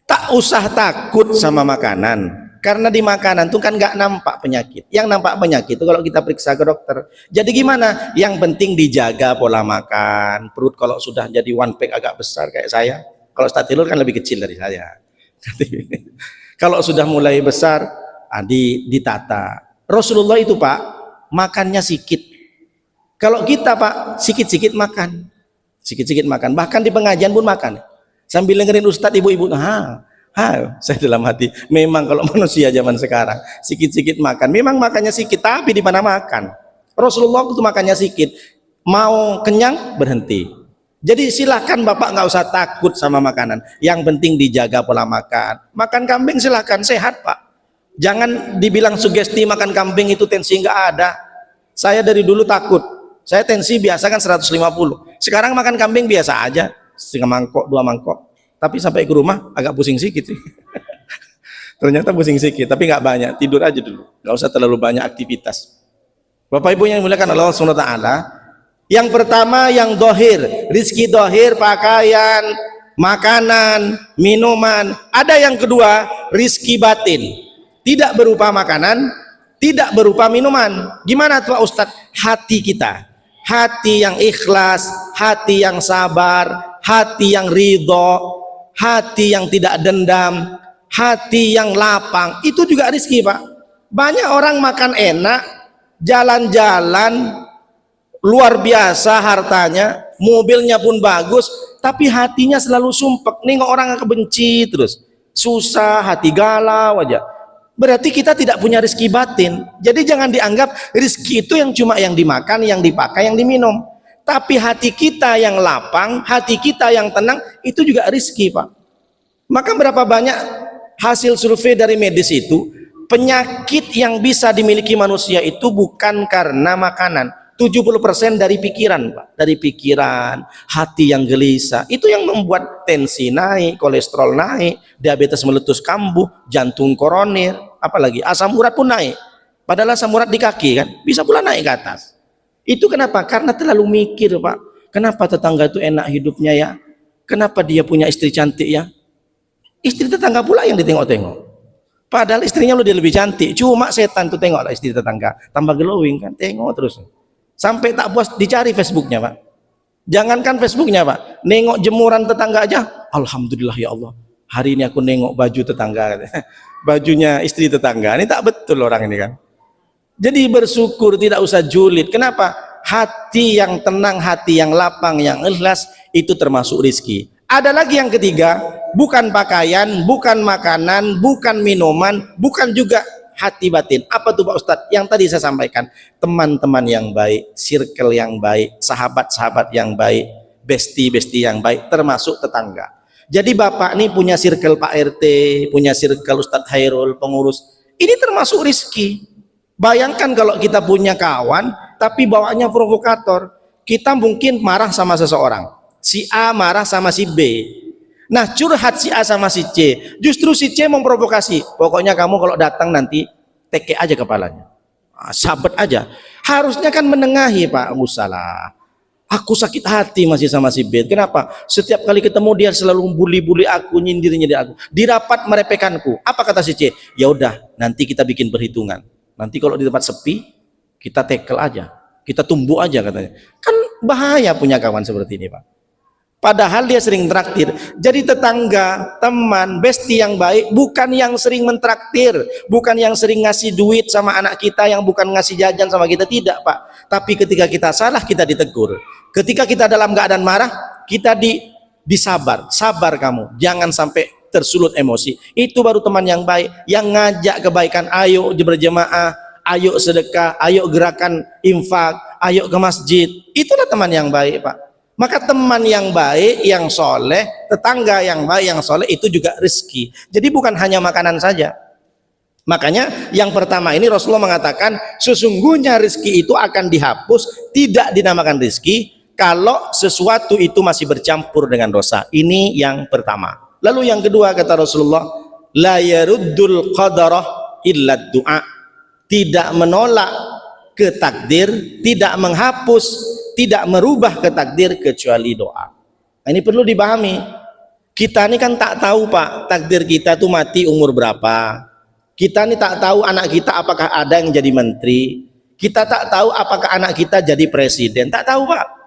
Tak usah takut sama makanan, karena di makanan tuh kan nggak nampak penyakit. Yang nampak penyakit itu kalau kita periksa ke dokter. Jadi gimana? Yang penting dijaga pola makan. Perut kalau sudah jadi one pack agak besar kayak saya, kalau statilur kan lebih kecil dari saya. Kalau sudah mulai besar, ditata. Rasulullah itu, Pak, makannya sikit. Kalau kita, Pak, sikit-sikit makan, sikit-sikit makan. Bahkan di pengajian pun makan. Sambil dengerin ustadz, ibu-ibu, saya dalam hati, memang kalau manusia zaman sekarang sikit-sikit makan, memang makannya sikit, tapi di mana makan. Rasulullah itu makannya sikit, mau kenyang berhenti. Jadi silahkan Bapak nggak usah takut sama makanan. Yang penting dijaga pola makan. Makan kambing silahkan, sehat, Pak. Jangan dibilang sugesti makan kambing itu tensi, nggak ada. Saya dari dulu takut. Saya tensi biasa kan 150. Sekarang makan kambing biasa aja, setengah mangkok, 2 mangkok. Tapi sampai ke rumah agak pusing sedikit sih. Ternyata pusing sedikit, tapi nggak banyak. Tidur aja dulu, nggak usah terlalu banyak aktivitas. Bapak Ibu yang dimuliakan Allah Subhanahu wa taala, yang pertama yang dohir, rizki dohir, pakaian, makanan, minuman. Ada yang kedua, rizki batin, tidak berupa makanan, tidak berupa minuman. Gimana tuh Ustadz? Hati kita, hati yang ikhlas, hati yang sabar, hati yang ridho, hati yang tidak dendam, hati yang lapang, itu juga rizki, Pak. Banyak orang makan enak, jalan-jalan luar biasa hartanya, mobilnya pun bagus, tapi hatinya selalu sumpek. Nengok orang kebenci terus, susah, hati galau aja. Berarti kita tidak punya rezeki batin. Jadi jangan dianggap rezeki itu yang cuma yang dimakan, yang dipakai, yang diminum. Tapi hati kita yang lapang, hati kita yang tenang, itu juga rezeki, Pak. Maka berapa banyak hasil survei dari medis itu, penyakit yang bisa dimiliki manusia itu bukan karena makanan. 70% dari pikiran, Pak. Dari pikiran, hati yang gelisah. Itu yang membuat tensi naik, kolesterol naik, diabetes meletus kambuh, jantung koroner, apalagi asam urat pun naik. Padahal asam urat di kaki kan, bisa pula naik ke atas. Itu kenapa? Karena terlalu mikir, Pak. Kenapa tetangga itu enak hidupnya ya? Kenapa dia punya istri cantik ya? Istri tetangga pula yang ditengok-tengok. Padahal istrinya lebih cantik. Cuma setan tuh tengoklah istri tetangga, tambah glowing kan, tengok terus. Sampai tak puas dicari Facebooknya, Pak. Jangankan Facebooknya, Pak, nengok jemuran tetangga aja, alhamdulillah ya Allah, hari ini aku nengok baju tetangga, bajunya istri tetangga. Ini tak betul orang ini kan. Jadi bersyukur, tidak usah julid. Kenapa? Hati yang tenang, hati yang lapang, yang ikhlas, itu termasuk rizki. Ada lagi yang ketiga, bukan pakaian, bukan makanan, bukan minuman, bukan juga hati batin. Apa tuh Pak Ustadz? Yang tadi saya sampaikan, teman-teman yang baik, circle yang baik, sahabat-sahabat yang baik, besti-besti yang baik, termasuk tetangga. Jadi Bapak nih punya circle Pak RT, punya circle Ustadz Hairul, pengurus. Ini termasuk rizki. Bayangkan kalau kita punya kawan, tapi bawaannya provokator. Kita mungkin marah sama seseorang. Si A marah sama si B. Nah, curhat si A sama si C. Justru si C memprovokasi. Pokoknya kamu kalau datang nanti teke aja kepalanya. Sabet aja. Harusnya kan menengahi, Pak. Salah. Aku sakit hati masih sama si B. Kenapa? Setiap kali ketemu dia selalu bully-bully aku, nyindir-nyindir aku. Di rapat merepekanku. Apa kata si C? Ya udah, nanti kita bikin perhitungan. Nanti kalau di tempat sepi, kita tackle aja. Kita tumbuh aja katanya. Kan bahaya punya kawan seperti ini, Pak. Padahal dia sering traktir. Jadi tetangga, teman, besti yang baik bukan yang sering mentraktir, bukan yang sering ngasih duit sama anak kita, yang bukan ngasih jajan sama kita, tidak Pak. Tapi ketika kita salah kita ditegur. Ketika kita dalam keadaan marah kita disabar, sabar kamu, jangan sampai tersulut emosi. Itu baru teman yang baik, yang ngajak kebaikan. Ayo berjemaah, ayo sedekah, ayo gerakan infak, ayo ke masjid. Itulah teman yang baik, Pak. Maka teman yang baik, yang soleh, tetangga yang baik, yang soleh, itu juga rezeki. Jadi bukan hanya makanan saja. Makanya yang pertama ini Rasulullah mengatakan sesungguhnya rezeki itu akan dihapus, tidak dinamakan rezeki kalau sesuatu itu masih bercampur dengan dosa. Ini yang pertama. Lalu yang kedua kata Rasulullah, la yaruddul qadarah illa du'a. Tidak menolak ke takdir, tidak menghapus, tidak merubah ke takdir kecuali doa. Nah, ini perlu dipahami. Kita ini kan tak tahu Pak, takdir kita tuh mati umur berapa. Kita ini tak tahu anak kita apakah ada yang jadi menteri. Kita tak tahu apakah anak kita jadi presiden. Tak tahu Pak.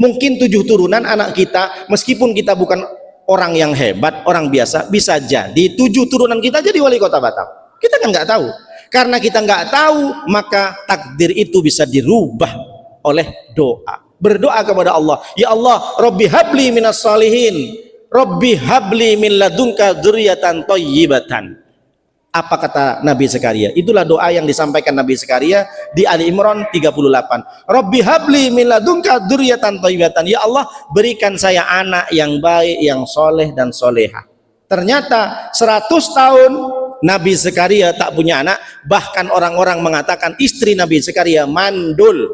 Mungkin 7 turunan anak kita, meskipun kita bukan orang yang hebat, orang biasa, bisa jadi 7 turunan kita jadi wali kota Batam. Kita kan nggak tahu. Karena kita nggak tahu, maka takdir itu bisa dirubah oleh doa. Berdoa kepada Allah, ya Allah, Rabbi habli minas salihin, Rabbi habli min ladunka dzurriatan thayyibatan. Apa kata Nabi Zakaria? Itulah doa yang disampaikan Nabi Zakaria di Ali Imran 38. Rabbi habli min ladunka dzurriatan thayyibatan. Ya Allah, berikan saya anak yang baik, yang soleh dan soleha. Ternyata 100 tahun Nabi Zakaria tak punya anak, bahkan orang-orang mengatakan istri Nabi Zakaria mandul.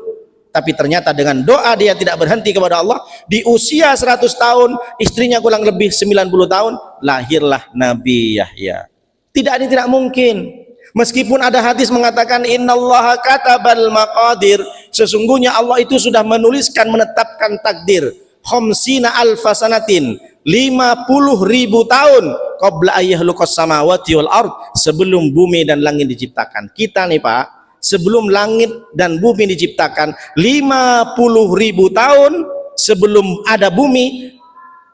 Tapi ternyata dengan doa dia tidak berhenti kepada Allah, di usia 100 tahun, istrinya kurang lebih 90 tahun, lahirlah Nabi Yahya. Tidak mungkin. Meskipun ada hadis mengatakan innallaha katabal maqadir, sesungguhnya Allah itu sudah menuliskan, menetapkan takdir. Khamsina alfasanatin, 50.000 tahun qabla ayyahluqas samawati wal ard, sebelum bumi dan langit diciptakan. Kita nih Pak, sebelum langit dan bumi diciptakan, 50.000 tahun sebelum ada bumi,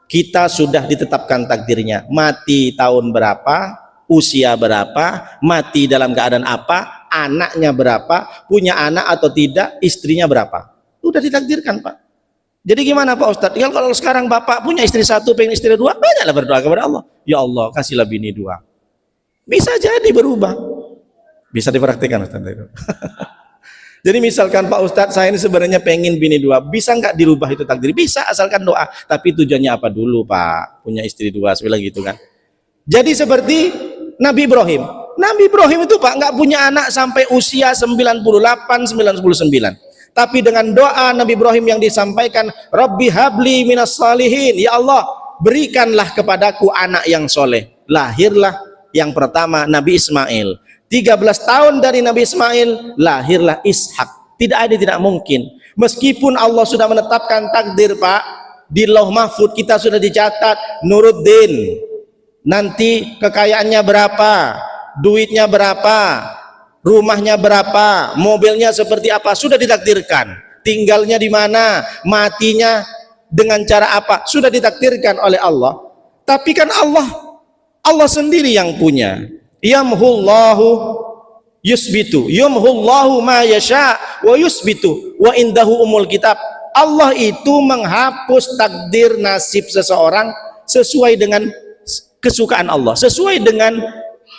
kita sudah ditetapkan takdirnya. Mati tahun berapa, usia berapa, mati dalam keadaan apa, anaknya berapa, punya anak atau tidak, istrinya berapa, sudah ditakdirkan Pak. Jadi gimana Pak Ustadz? Ya, kalau sekarang Bapak punya istri 1, pengen istri 2, banyaklah berdoa kepada Allah. Ya Allah, kasihlah bini 2. Bisa jadi berubah. Bisa dipraktikkan Ustadz. Jadi misalkan Pak Ustadz, saya ini sebenarnya pengen bini 2, bisa nggak dirubah itu takdir? Bisa, asalkan doa. Tapi tujuannya apa dulu Pak? Punya istri 2, sebelah gitu kan. Jadi seperti Nabi Ibrahim. Nabi Ibrahim itu Pak nggak punya anak sampai usia 98, 99. Tapi dengan doa Nabi Ibrahim yang disampaikan, Rabbi habli minas salihin, ya Allah, berikanlah kepadaku anak yang soleh. Lahirlah yang pertama Nabi Ismail. 13 tahun dari Nabi Ismail, lahirlah Ishak. Tidak mungkin. Meskipun Allah sudah menetapkan takdir Pak, di Lauh Mahfud kita sudah dicatat, Nuruddin, nanti kekayaannya berapa, duitnya berapa, rumahnya berapa, mobilnya seperti apa, sudah ditakdirkan. Tinggalnya di mana, matinya dengan cara apa, sudah ditakdirkan oleh Allah. Tapi kan Allah sendiri yang punya. Yamhullahu yusbitu, yamhullahu ma yasha wa yusbitu wa indahu umul kitab. Allah itu menghapus takdir nasib seseorang sesuai dengan kesukaan Allah, sesuai dengan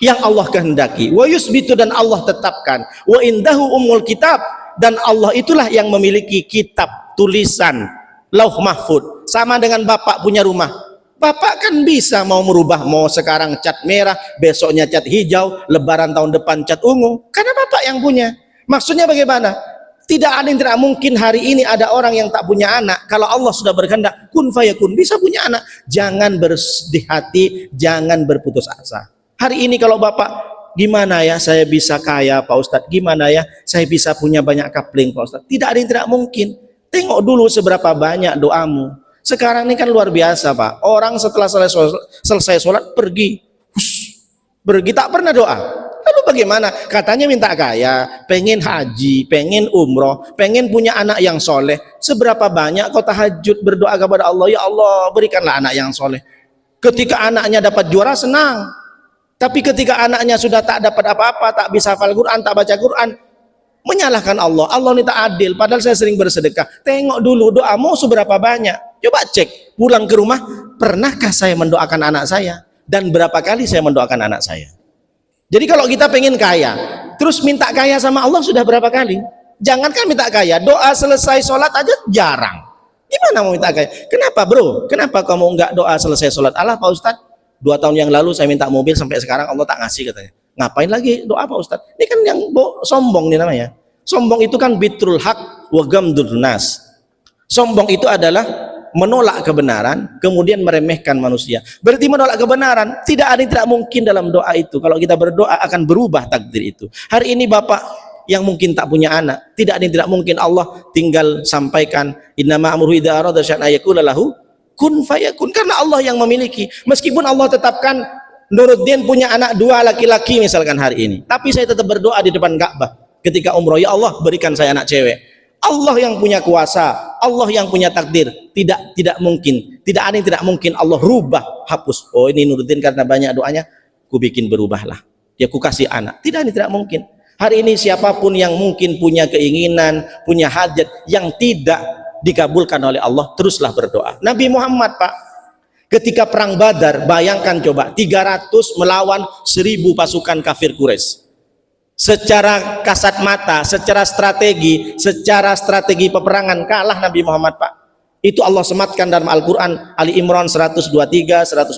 yang Allah kehendaki. Wa yusbitu, dan Allah tetapkan. Wa indahu ummul kitab, dan Allah itulah yang memiliki kitab tulisan Lauh Mahfud. Sama dengan bapak punya rumah. Bapak kan bisa mau merubah, mau sekarang cat merah, besoknya cat hijau, lebaran tahun depan cat ungu, karena bapak yang punya. Maksudnya bagaimana? Tidak ada yang tidak mungkin hari ini ada orang yang tak punya anak. Kalau Allah sudah berkehendak, kun fayakun, bisa punya anak. Jangan bersedih hati, jangan berputus asa. Hari ini kalau bapak, gimana ya saya bisa kaya Pak Ustadz, gimana ya saya bisa punya banyak kapling Pak Ustadz. Tidak ada yang tidak mungkin. Tengok dulu seberapa banyak doamu. Sekarang ini kan luar biasa Pak. Orang setelah selesai sholat pergi. Pergi tak pernah doa. Lalu bagaimana? Katanya minta kaya, pengen haji, pengen umroh, pengen punya anak yang soleh. Seberapa banyak kau tahajud berdoa kepada Allah, ya Allah berikanlah anak yang soleh. Ketika anaknya dapat juara senang. Tapi ketika anaknya sudah tak dapat apa-apa, tak bisa hafal Quran, tak baca Quran, menyalahkan Allah. Allah ini tak adil, padahal saya sering bersedekah. Tengok dulu doamu seberapa banyak. Coba cek, pulang ke rumah, pernahkah saya mendoakan anak saya? Dan berapa kali saya mendoakan anak saya? Jadi kalau kita pengen kaya, terus minta kaya sama Allah sudah berapa kali? Jangankan minta kaya, doa selesai sholat aja jarang. Gimana mau minta kaya? Kenapa bro? Kenapa kamu enggak doa selesai sholat? Allah Pak Ustadz, 2 tahun yang lalu saya minta mobil sampai sekarang Allah tak ngasih katanya. Ngapain lagi doa Pak Ustadz? Ini kan yang sombong nih namanya. Sombong itu kan bitrul haq wa gamdun nas. Sombong itu adalah menolak kebenaran, kemudian meremehkan manusia. Berarti menolak kebenaran. Tidak ada yang tidak mungkin dalam doa itu. Kalau kita berdoa akan berubah takdir itu. Hari ini bapak yang mungkin tak punya anak, tidak ada yang tidak mungkin. Allah tinggal sampaikan innama amruhu idza arada syai'an ayaqula lahu kun fayakun. Karena Allah yang memiliki. Meskipun Allah tetapkan Nuruddin punya anak 2 laki-laki misalkan hari ini, tapi saya tetap berdoa di depan Ka'bah ketika umroh, ya Allah berikan saya anak cewek. Allah yang punya kuasa, Allah yang punya takdir. Tidak mungkin, tidak ada yang tidak mungkin. Allah rubah, hapus. Oh ini Nuruddin karena banyak doanya, ku bikin berubahlah. Ya ku kasih anak. Tidak ada yang tidak mungkin. Hari ini siapapun yang mungkin punya keinginan, punya hajat yang tidak dikabulkan oleh Allah, teruslah berdoa. Nabi Muhammad Pak, ketika perang Badar, bayangkan coba 300 melawan 1000 pasukan kafir Quraisy. Secara kasat mata, secara strategi peperangan kalah Nabi Muhammad Pak. Itu Allah sematkan dalam Al-Quran, Ali Imran 123, 124,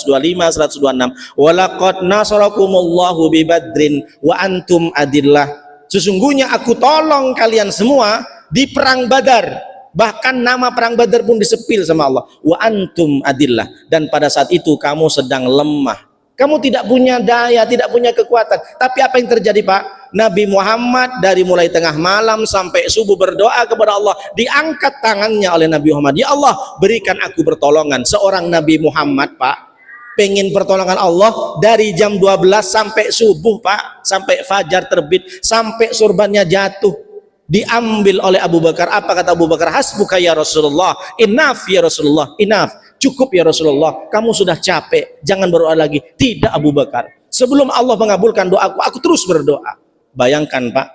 125, 126. Walaqad nasarakumullahu bibadrin wa antum adillah. Sesungguhnya aku tolong kalian semua di perang Badar. Bahkan nama perang Badar pun disepil sama Allah. Wa antum adillah. Dan pada saat itu kamu sedang lemah. Kamu tidak punya daya, tidak punya kekuatan. Tapi apa yang terjadi Pak? Nabi Muhammad dari mulai tengah malam sampai subuh berdoa kepada Allah. Diangkat tangannya oleh Nabi Muhammad. Ya Allah, berikan aku pertolongan. Seorang Nabi Muhammad Pak, pengen pertolongan Allah dari jam 12 sampai subuh Pak. Sampai fajar terbit, sampai surbannya jatuh. Diambil oleh Abu Bakar. Apa kata Abu Bakar? Hasbuka ya Rasulullah. Enough ya Rasulullah. Enough. Cukup ya Rasulullah, kamu sudah capek, jangan berdoa lagi. Tidak Abu Bakar, sebelum Allah mengabulkan doaku, aku terus berdoa. Bayangkan Pak,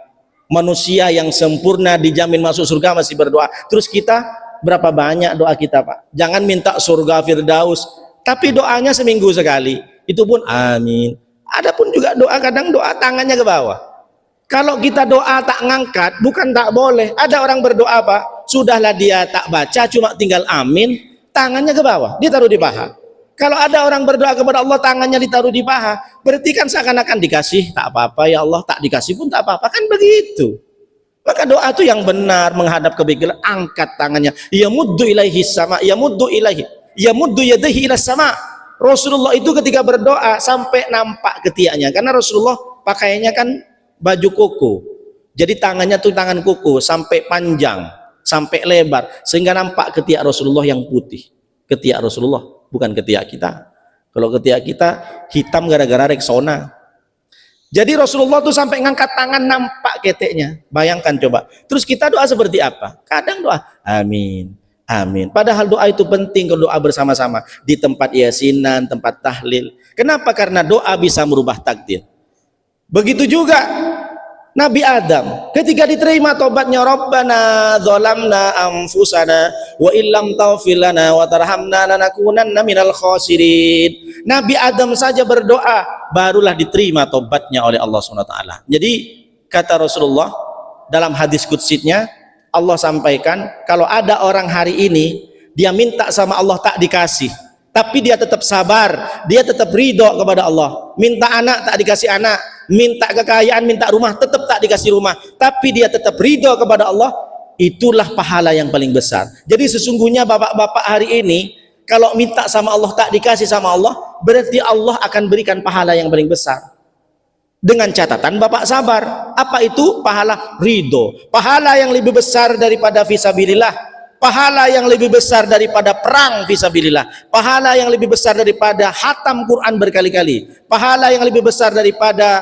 manusia yang sempurna dijamin masuk surga masih berdoa. Terus kita, berapa banyak doa kita Pak? Jangan minta surga Firdaus, tapi doanya seminggu sekali, itu pun amin. Adapun juga doa, kadang doa tangannya ke bawah. Kalau kita doa tak ngangkat, bukan tak boleh. Ada orang berdoa Pak, sudahlah dia tak baca, cuma tinggal amin, tangannya ke bawah, dia taruh di paha. Kalau ada orang berdoa kepada Allah, tangannya ditaruh di paha, berarti kan seakan-akan dikasih, tak apa-apa ya Allah, tak dikasih pun tak apa-apa, kan begitu. Maka doa itu yang benar, menghadap ke kiblat, angkat tangannya. Ya muddu ilaihi sama, ya muddu ilaihi, ya muddu yadaihi ilas sama. Rasulullah itu ketika berdoa sampai nampak ketiaknya, karena Rasulullah pakaiannya kan baju koko, jadi tangannya tuh tangan koko sampai panjang, sampai lebar, sehingga nampak ketiak Rasulullah yang putih. Ketiak Rasulullah, bukan ketiak kita. Kalau ketiak kita hitam gara-gara Rexona. Jadi Rasulullah tuh sampai ngangkat tangan nampak keteknya. Bayangkan coba. Terus kita doa seperti apa? Kadang doa amin, amin. Padahal doa itu penting kalau doa bersama-sama di tempat yasinan, tempat tahlil. Kenapa? Karena doa bisa merubah takdir. Begitu juga Nabi Adam ketika diterima tobatnya, Rabbana dzalamna anfusana wa illam taghfir lana wa tarhamna lanakunanna minal khasirin. Nabi Adam saja berdoa barulah diterima tobatnya oleh Allah SWT. Jadi kata Rasulullah dalam hadis qudsinya, Allah sampaikan kalau ada orang hari ini dia minta sama Allah tak dikasih, tapi dia tetap sabar, dia tetap ridho kepada Allah. Minta anak tak dikasih anak, minta kekayaan, minta rumah tetap tak dikasih rumah, tapi dia tetap ridho kepada Allah, itulah pahala yang paling besar. Jadi sesungguhnya bapak-bapak hari ini kalau minta sama Allah tak dikasih sama Allah, berarti Allah akan berikan pahala yang paling besar. Dengan catatan bapak sabar. Apa itu? Pahala ridho, pahala yang lebih besar daripada fisabilillah, pahala yang lebih besar daripada perang fisabilillah, pahala yang lebih besar daripada khatam Quran berkali-kali, pahala yang lebih besar daripada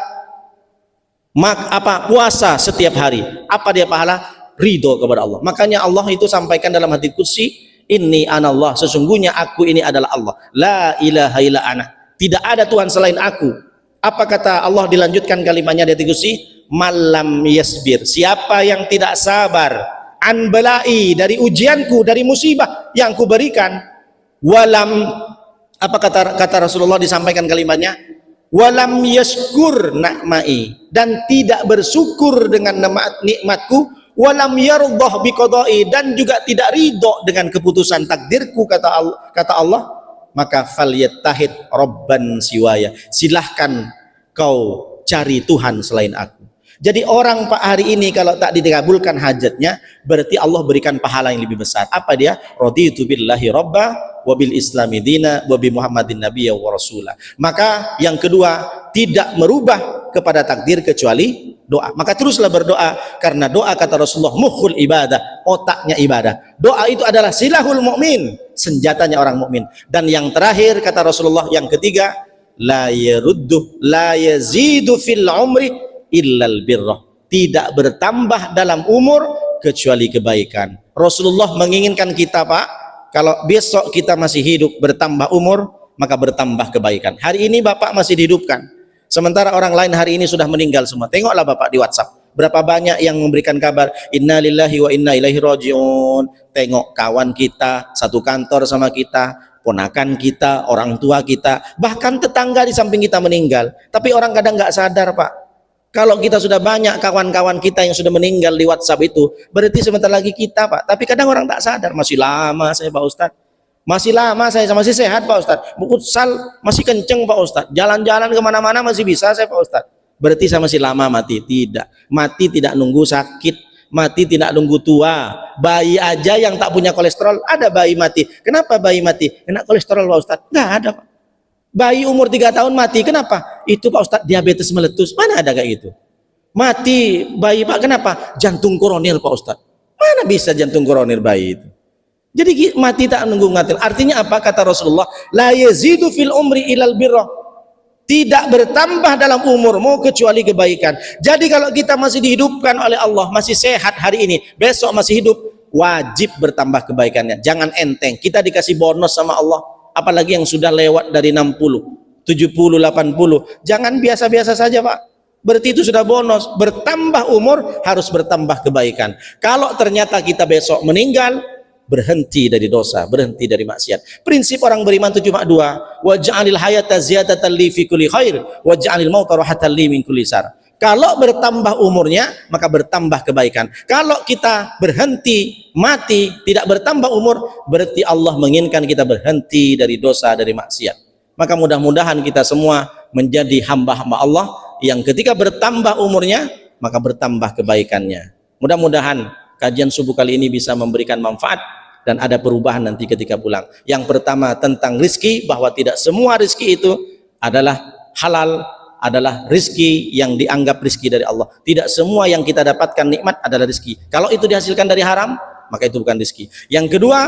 puasa setiap hari. Apa dia pahala? Ridho kepada Allah. Makanya Allah itu sampaikan dalam hadits qudsi, inni anallah, sesungguhnya aku ini adalah Allah, la ilaha illa ana, tidak ada Tuhan selain aku. Apa kata Allah dilanjutkan kalimatnya di hadits qudsi? Malam yasbir, siapa yang tidak sabar an balai, dari ujianku, dari musibah yang kuberikan, walam, apa kata Rasulullah disampaikan kalimatnya, walam yashkur nakmai, dan tidak bersyukur dengan nikmatku, walam yardah biqadai, dan juga tidak ridho dengan keputusan takdirku, kata Allah, maka falyattahid robban siwaya, silahkan kau cari Tuhan selain aku. Jadi orang Pak hari ini kalau tak dikabulkan hajatnya, berarti Allah berikan pahala yang lebih besar. Apa dia? Raditu billahi robba wa bil islami dina wa bi muhammadin nabiyya wa rasulah. Maka yang kedua, tidak merubah kepada takdir kecuali doa. Maka teruslah berdoa, karena doa kata Rasulullah mukhul ibadah, otaknya ibadah. Doa itu adalah silahul mukmin, senjatanya orang mukmin. Dan yang terakhir kata Rasulullah, yang ketiga, la yaruddu la yazidu fil umri illal birrah, tidak bertambah dalam umur kecuali kebaikan. Rasulullah menginginkan kita Pak, kalau besok kita masih hidup bertambah umur, maka bertambah kebaikan. Hari ini Bapak masih dihidupkan, sementara orang lain hari ini sudah meninggal semua. Tengoklah Bapak di WhatsApp, berapa banyak yang memberikan kabar innalillahi wa inna ilaihi rajiun. Tengok kawan kita, satu kantor sama kita, ponakan kita, orang tua kita, bahkan tetangga di samping kita meninggal. Tapi orang kadang nggak sadar Pak, kalau kita sudah banyak kawan-kawan kita yang sudah meninggal di WhatsApp itu, berarti sebentar lagi kita Pak. Tapi kadang orang tak sadar, masih lama saya Pak Ustadz, masih lama saya, masih sehat Pak Ustadz, futsal masih kenceng Pak Ustadz, jalan-jalan kemana-mana masih bisa saya Pak Ustadz. Berarti saya masih lama mati? Tidak. Mati tidak nunggu sakit, mati tidak nunggu tua. Bayi aja yang tak punya kolesterol, ada bayi mati. Kenapa bayi mati? Kena kolesterol Pak Ustadz? Nggak ada Pak. Bayi umur 3 tahun mati, kenapa? Itu Pak Ustadz diabetes meletus, mana ada kayak gitu. Mati bayi Pak, kenapa? Jantung koroner Pak Ustadz, mana bisa jantung koroner bayi itu. Jadi mati tak nunggu ngatil. Artinya apa? Kata Rasulullah, la yazidu fil umri ilal birrah, tidak bertambah dalam umurmu kecuali kebaikan. Jadi kalau kita masih dihidupkan oleh Allah, masih sehat hari ini, besok masih hidup, wajib bertambah kebaikannya. Jangan enteng, kita dikasih bonus sama Allah, apalagi yang sudah lewat dari 60, 70, 80. Jangan biasa-biasa saja Pak, berarti itu sudah bonus. Bertambah umur harus bertambah kebaikan. Kalau ternyata kita besok meninggal, berhenti dari dosa, berhenti dari maksiat. Prinsip orang beriman itu cuma dua, waj'alil hayata ziyadatan li fi kulli khair waj'alil mauta rahatan li min kulli syarr. Kalau bertambah umurnya, maka bertambah kebaikan. Kalau kita berhenti, mati, tidak bertambah umur, berarti Allah menginginkan kita berhenti dari dosa, dari maksiat. Maka mudah-mudahan kita semua menjadi hamba-hamba Allah yang ketika bertambah umurnya, maka bertambah kebaikannya. Mudah-mudahan kajian subuh kali ini bisa memberikan manfaat dan ada perubahan nanti ketika pulang. Yang pertama tentang rizki, bahwa tidak semua rizki itu adalah halal, adalah rizki yang dianggap rizki dari Allah. Tidak semua yang kita dapatkan nikmat adalah rizki. Kalau itu dihasilkan dari haram, maka itu bukan rizki. Yang kedua,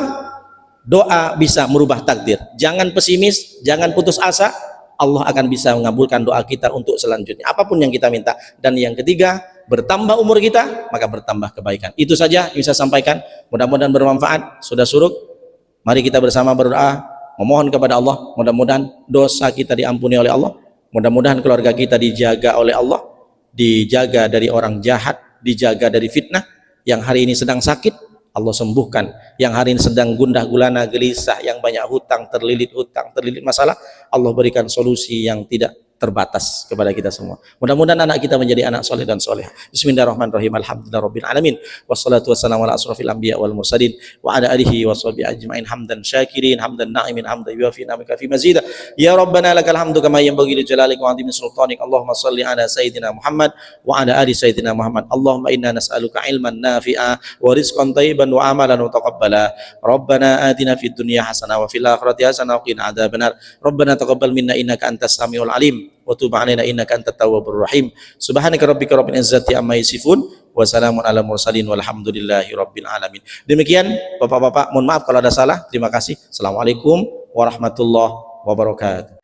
doa bisa merubah takdir. Jangan pesimis, jangan putus asa. Allah akan bisa mengabulkan doa kita untuk selanjutnya, apapun yang kita minta. Dan yang ketiga, bertambah umur kita, maka bertambah kebaikan. Itu saja yang saya sampaikan. Mudah-mudahan bermanfaat. Sudah suruk, mari kita bersama berdoa, memohon kepada Allah. Mudah-mudahan dosa kita diampuni oleh Allah. Mudah-mudahan keluarga kita dijaga oleh Allah. dijaga dari orang jahat, dijaga dari fitnah. Yang hari ini sedang sakit, Allah sembuhkan. Yang hari ini sedang gundah gulana, gelisah, yang banyak hutang, terlilit masalah, Allah berikan solusi yang tidak terbatas kepada kita semua. Mudah-mudahan anak kita menjadi anak soleh dan soleh. Bismillahirrahmanirrahim. Alhamdulillahirabbil alamin. Wassalatu wassalamu ala asrofil anbiya wal mursalin wa ala alihi washabihi ajmain hamdan syakirin hamdan na'imin hamdan yuafi ni'amaka fi mazida. Ya Rabbana lakal hamdu kama yanbaghi li jalalika wa 'azimi sultanik. Allahumma shalli ala sayyidina Muhammad wa ala ali sayyidina Muhammad. Allahumma inna nas'aluka ilman nafi'a wa rizqan thayyiban wa amalan mutaqabbala. Rabbana atina fid dunya hasanah wa fil akhirati hasanah wa qina adzabannar. Rabbana taqabbal minna innaka antas samiul alim wa tub 'alaina innaka antat tawwabur rahim. Subhanaka rabbika rabbil izzati amma yasifun wa salamun alal mursalin walhamdulillahi rabbil alamin. Demikian Bapak-bapak, mohon maaf kalau ada salah. Terima kasih. Assalamualaikum warahmatullahi wabarakatuh.